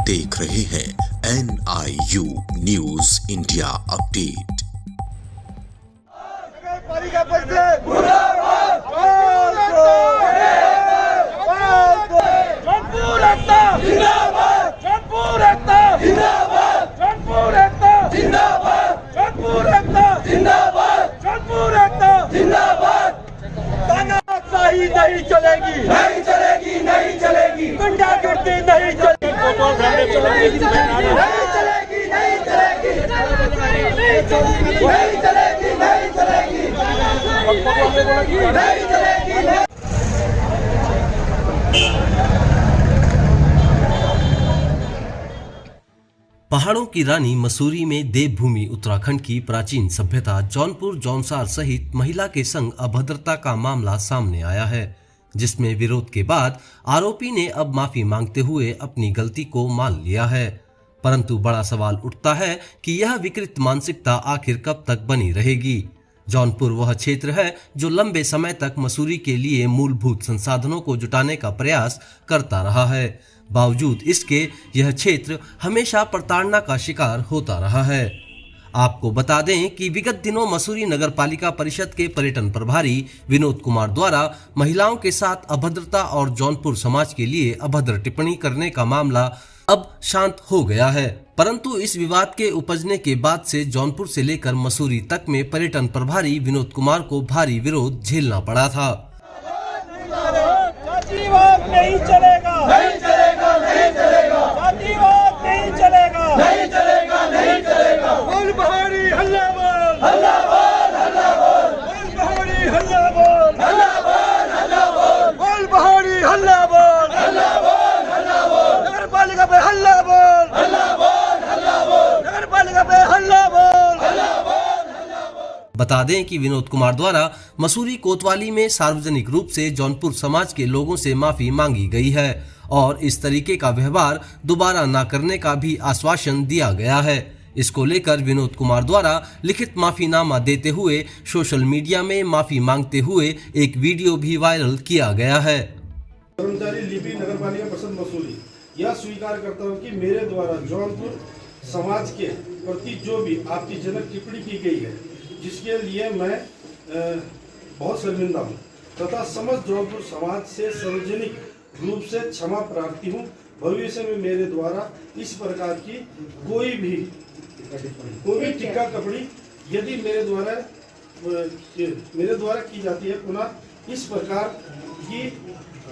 देख रहे हैं NIU न्यूज इंडिया अपडेट। नहीं चलेगी, नहीं चलेगी, नहीं चलेगी, गुंडागर्दी नहीं चलेगी, नहीं चलेगी, नहीं चलेगी, नहीं चलेगी, नहीं चलेगी, नहीं चलेगी। पहाड़ों की रानी मसूरी में देवभूमि उत्तराखंड की प्राचीन सभ्यता जौनपुर जौनसार सहित महिला के संग अभद्रता का मामला सामने आया है, जिसमें विरोध के बाद आरोपी ने अब माफी मांगते हुए अपनी गलती को मान लिया है। परंतु बड़ा सवाल उठता है कि यह विकृत मानसिकता आखिर कब तक बनी रहेगी। जौनपुर वह क्षेत्र है जो लंबे समय तक मसूरी के लिए मूलभूत संसाधनों को जुटाने का प्रयास करता रहा है। बावजूद इसके यह क्षेत्र हमेशा प्रताड़ना का शिकार होता रहा है। आपको बता दें कि विगत दिनों मसूरी नगर पालिका परिषद के पर्यटन प्रभारी विनोद कुमार द्वारा महिलाओं के साथ अभद्रता और जौनपुर समाज के लिए अभद्र टिप्पणी करने का मामला अब शांत हो गया है। परंतु इस विवाद के उपजने के बाद से जौनपुर से लेकर मसूरी तक में पर्यटन प्रभारी विनोद कुमार को भारी विरोध झेलना पड़ा था। जातिवाद नहीं चलेगा, नहीं चलेगा, नहीं चलेगा, जातिवाद नहीं चलेगा, नहीं चलेगा, नहीं चलेगा। बोल बहारी हल्ला बोल, हल्ला बोल, हल्ला बोल, बोल बहारी हल्ला बोल, हल्ला बोल, हल्ला बोल, बोल बहारी हल्ला बोल, हल्ला बोल, हल्ला बोल, नगर पालिका पे हल्ला बोल, हल्ला बोल, हल्ला बोल, नगर पालिका पे हल्ला बोल, हल्ला बोल। बता दें कि विनोद कुमार द्वारा मसूरी कोतवाली में सार्वजनिक रूप से जौनपुर समाज के लोगों से माफी मांगी गई है और इस तरीके का व्यवहार दोबारा न करने का भी आश्वासन दिया गया है। इसको लेकर विनोद कुमार द्वारा लिखित माफीनामा देते हुए सोशल मीडिया में माफी मांगते हुए एक वीडियो भी वायरल किया गया है। कर्मचारी लिपि नगर पालिका परिषद मसूरी यह स्वीकार करता हूँ कि मेरे द्वारा जौनपुर समाज के प्रति जो भी आपत्तिजनक टिप्पणी की गई है, जिसके लिए मैं बहुत शर्मिंदा हूँ तथा समस्त जौनपुर समाज से सार्वजनिक रूप से क्षमा प्रार्थी हूँ। भविष्य में मेरे द्वारा इस प्रकार की कोई भी टिक्का टिप्पणी यदि मेरे द्वारा की जाती है, पुनः इस प्रकार की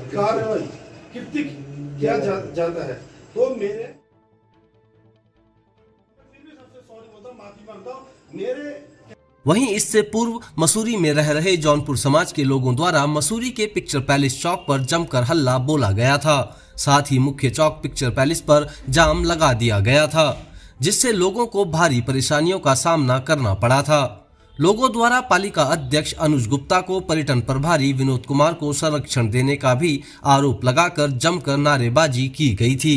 कार्रवाई कृत्य किया जाता है तो मेरे सबसे सॉरी बोलता हूँ, माफी मांगता हूँ। मेरे वहीं इससे पूर्व मसूरी में रह रहे जौनपुर समाज के लोगों द्वारा मसूरी के पिक्चर पैलेस चौक पर जमकर हल्ला बोला गया था। साथ ही मुख्य चौक पिक्चर पैलेस पर जाम लगा दिया गया था, जिससे लोगों को भारी परेशानियों का सामना करना पड़ा था। लोगों द्वारा पालिका अध्यक्ष अनुज गुप्ता को पर्यटन प्रभारी विनोद कुमार को संरक्षण देने का भी आरोप लगाकर जमकर नारेबाजी की गई थी।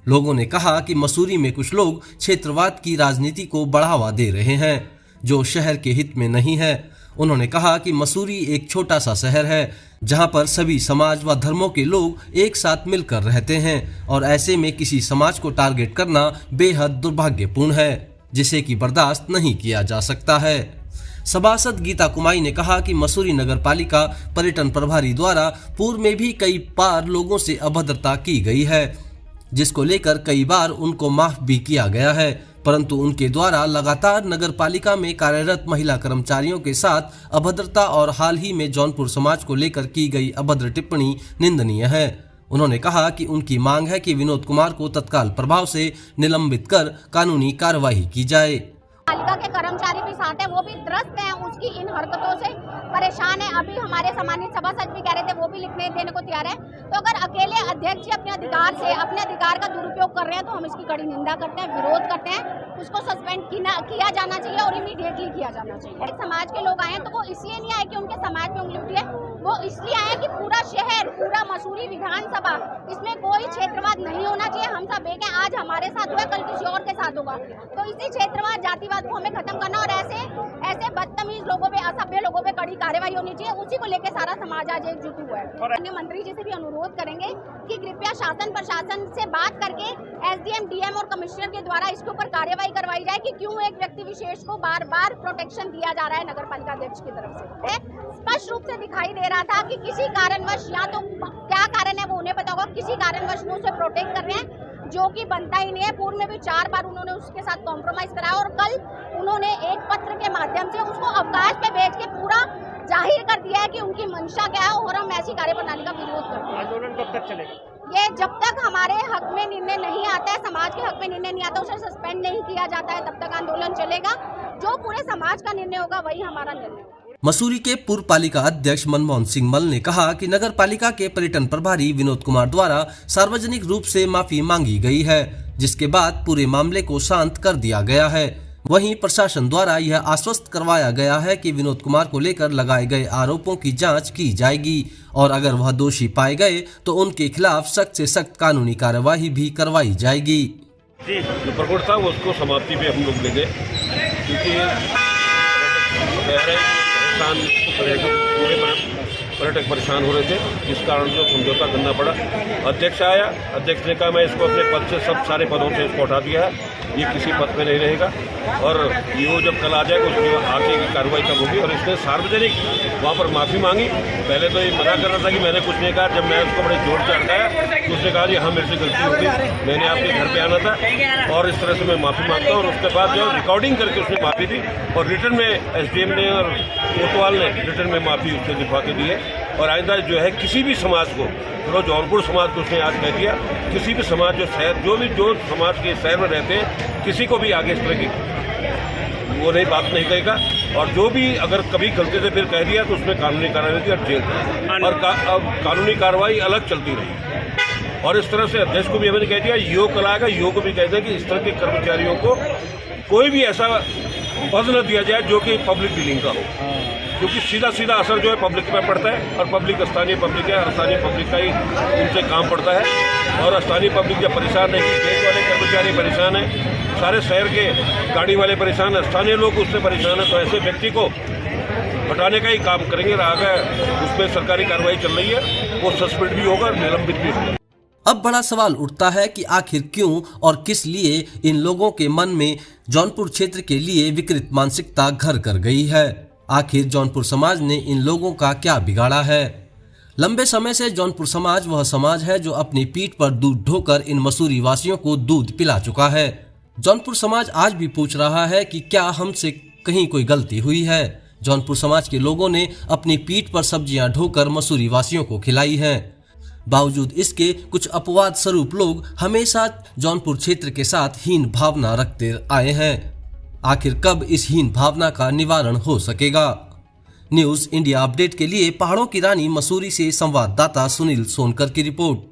लोगों ने कहा कि मसूरी में कुछ लोग क्षेत्रवाद की राजनीति को बढ़ावा दे रहे हैं, जो शहर के हित में नहीं है। उन्होंने कहा कि मसूरी एक छोटा सा शहर है जहां पर सभी समाज व धर्मों के लोग एक साथ मिलकर रहते हैं और ऐसे में किसी समाज को टारगेट करना बेहद दुर्भाग्यपूर्ण है, जिसे कि बर्दाश्त नहीं किया जा सकता है। सभासद गीता कुमाई ने कहा कि मसूरी नगर पालिका पर्यटन प्रभारी द्वारा पूर्व में भी कई बार लोगों से अभद्रता की गई है, जिसको लेकर कई बार उनको माफ भी किया गया है, परंतु उनके द्वारा लगातार नगर पालिका में कार्यरत महिला कर्मचारियों के साथ अभद्रता और हाल ही में जौनपुर समाज को लेकर की गई अभद्र टिप्पणी निंदनीय है। उन्होंने कहा कि उनकी मांग है कि विनोद कुमार को तत्काल प्रभाव से निलंबित कर कानूनी कार्यवाही की जाए। पालिका के कर्मचारी भी साथ हैं, वो भी त्रस्त हैं उसकी इन हरकतों से, परेशान है। अभी हमारे सम्मानित सभासद भी कह रहे थे, वो भी लिखने देने को तैयार है। तो अगर अकेले अध्यक्ष अपने अधिकार से अपने अधिकार का दुरुपयोग कर रहे हैं तो हम इसकी कड़ी निंदा करते हैं, विरोध करते हैं। उसको सस्पेंड किया जाना चाहिए और इमीडिएटली किया जाना चाहिए। समाज के लोग आए हैं तो वो इसलिए नहीं आए कि उनके समाज में उंगली उठी है, वो इसलिए आए कि पूरा शहर, पूरा मसूरी विधानसभा, इसमें कोई क्षेत्रवाद नहीं होना चाहिए। हम सब एक हैं, आज हमारे साथ हुआ कल किसी और के साथ होगा। तो इसी क्षेत्रवाद, जातिवाद को हमें खत्म करना और ऐसे बदतमीज लोगों पे, असभ्य लोगों पे कड़ी कार्रवाई होनी चाहिए, उसी को लेकर सारा समाज आज एकजुट हुआ है। अन्य मंत्री जी से भी अनुरोध करेंगे कि कृपया शासन प्रशासन से बात करके एसडीएम, डीएम और कमिश्नर के द्वारा इसके ऊपर कार्रवाई करवाई जाए कि क्यों एक व्यक्ति विशेष को बार बार प्रोटेक्शन दिया जा रहा है नगर पालिका अध्यक्ष की तरफ से। स्पष्ट रूप से दिखाई दे रहा था कि किसी कारणवश, या तो क्या कारण है वो उन्हें पता होगा, किसी कारणवश वो उसे प्रोटेक्ट कर रहे हैं, जो कि बनता ही नहीं है। पूर्व में भी 4 बार उन्होंने उसके साथ कॉम्प्रोमाइज कराया और कल उन्होंने एक पत्र के माध्यम से उसको अवकाश पे भेज के पूरा जाहिर कर दिया है कि उनकी मंशा क्या है और हम ऐसी कार्यप्रणाली का विरोध करते हैं। आंदोलन कब तक चलेगा? ये जब तक हमारे हक में निर्णय नहीं आता है, समाज के हक में निर्णय नहीं आता, उसे सस्पेंड नहीं किया जाता है, तब तक आंदोलन चलेगा। जो पूरे समाज का निर्णय होगा वही हमारा निर्णय होगा। मसूरी के पूर्व पालिका अध्यक्ष मनमोहन सिंह मल ने कहा कि नगर पालिका के पर्यटन प्रभारी विनोद कुमार द्वारा सार्वजनिक रूप से माफी मांगी गई है, जिसके बाद पूरे मामले को शांत कर दिया गया है। वहीं प्रशासन द्वारा यह आश्वस्त करवाया गया है कि विनोद कुमार को लेकर लगाए गए आरोपों की जांच की जाएगी और अगर वह दोषी पाए गए तो उनके खिलाफ सख्त से सख्त कानूनी कार्यवाही भी करवाई जाएगी। जो प्रकट था उसको समाप्ति पे हम लोग ले गए, क्योंकि पर्यटक परेशान हो रहे थे, जिस कारण जो समझौता करना पड़ा। अध्यक्ष आया, अध्यक्ष ने कहा मैं इसको अपने पद से सब सारे पदों से इसको हटा दिया है, ये किसी पद में नहीं रहेगा और ये जब कल आ जाएगा उसके आगे की कार्रवाई तब होगी। और इसने सार्वजनिक वहाँ पर माफ़ी मांगी। पहले तो ये मना कर रहा था कि मैंने कुछ नहीं कहा, जब मैं उसको बड़े जोर से हटाया तो उसने कहा कि हाँ मेरे से गलती हो गई, मैंने आपके घर पे आना था और इस तरह से मैं माफ़ी मांगता हूँ। और उसके बाद जो रिकॉर्डिंग करके उसने माफ़ी दी और रिटर्न में एसडीएम ने और कोतवाल ने रिटर्न में माफ़ी उससे दिखवा के दी है। और आइंदा जो है किसी भी समाज को, चलो जौनपुर समाज को उसने आज कह दिया, किसी भी समाज जो शहर जो समाज के शहर में रहते हैं, किसी को भी आगे इस तरह की वो नहीं बात नहीं कहेगा। और जो भी अगर कभी गलती से फिर कह दिया तो उसमें कानूनी कार्रवाई होगी और जेल और कानूनी कार्रवाई अलग चलती रही। और इस तरह से अध्यक्ष को भी हमने कह दिया, योग कल आएगा, योग को भी कह दिया कि इस तरह के कर्मचारियों को कोई भी ऐसा पद न दिया जाए जो कि पब्लिक डीलिंग का हो, क्योंकि सीधा सीधा असर जो है पब्लिक पर पड़ता है और पब्लिक स्थानीय पब्लिक है, स्थानीय पब्लिक का ही उनसे काम पड़ता है। और स्थानीय पब्लिक जब परेशान है कि बैंक वाले कर्मचारी परेशान है, सारे शहर के गाड़ी वाले परेशान है, स्थानीय लोग उससे परेशान है, तो ऐसे व्यक्ति को हटाने का ही काम करेंगे। आगे उसमें सरकारी कार्रवाई चल रही है, वो सस्पेंड भी होगा और निलंबित भी होगा। अब बड़ा सवाल उठता है कि आखिर क्यों और किस लिए इन लोगों के मन में जौनपुर क्षेत्र के लिए विकृत मानसिकता घर कर गई है। आखिर जौनपुर समाज ने इन लोगों का क्या बिगाड़ा है? लंबे समय से जौनपुर समाज वह समाज है जो अपनी पीठ पर दूध ढोकर इन मसूरी वासियों को दूध पिला चुका है। जौनपुर समाज आज भी पूछ रहा है कि क्या हमसे कहीं कोई गलती हुई है। जौनपुर समाज के लोगों ने अपनी पीठ पर सब्जियां ढोकर मसूरी वासियों को खिलाई हैं। बावजूद इसके कुछ अपवाद स्वरूप लोग हमेशा जौनपुर क्षेत्र के साथ हीन भावना रखते आए हैं। आखिर कब इस हीन भावना का निवारण हो सकेगा? न्यूज़ इंडिया अपडेट के लिए पहाड़ों की रानी मसूरी से संवाददाता सुनील सोनकर की रिपोर्ट।